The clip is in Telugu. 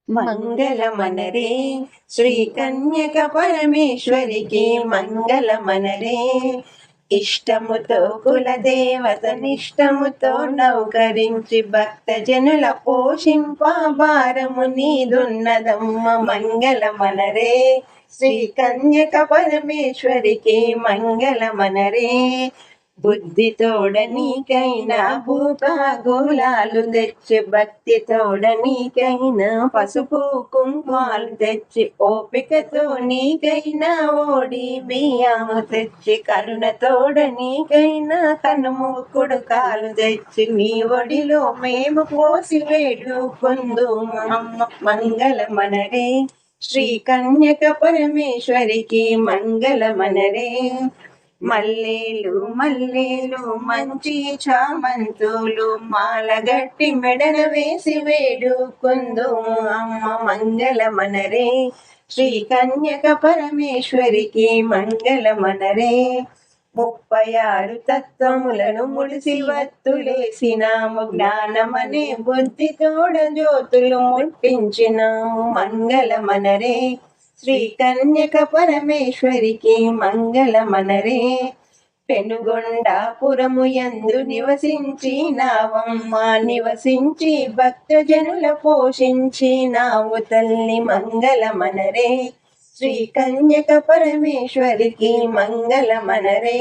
మంగళమనరే శ్రీ కన్యక పరమేశ్వరికి మంగళమనరే. ఇష్టముతో కులదేవత నిష్టముతో నౌకరించి భక్త జనుల పోషింప భారము నీదున్నదమ్మ. మంగళమనరే శ్రీ కన్యక పరమేశ్వరికి మంగళమనరే. బుద్ధి తోడ నీకైనా భూపాగోళాలు తెచ్చి, భక్తి తోడ నీకైనా పసుపు కుంకుమాలు తెచ్చి, ఓపికతో నీకైనా ఓడి బియ్యము తెచ్చి, కరుణ తోడ నీకైనా కనుమూకుడు కాలు తెచ్చి, నీ ఒడిలో మేము పోసి వేడుకొందుము అమ్మ. మంగళమనరే శ్రీ కన్యక పరమేశ్వరికి మంగళమనరే. మల్లేలు మల్లేలు మంచి చామంతులు మాలగట్టి మెడన వేసి వేడుకొందుము అమ్మ. మంగళమనరే శ్రీ కన్యక పరమేశ్వరికి మంగళమనరే. 36 తత్వములను ముడిసి వత్తులేసినాము, జ్ఞానమనే బుద్ధి తోడ జ్యోతులు ముట్టించినాము. మంగళమనరే శ్రీ కన్యక పరమేశ్వరికి మంగళమనరే. పెనుగొండాపురము యందు నివసించినావమ్మ, నివసించి భక్తజనుల పోషించినావు తల్లి. మంగళమనరే శ్రీ కన్యక పరమేశ్వరికి మంగళమనరే.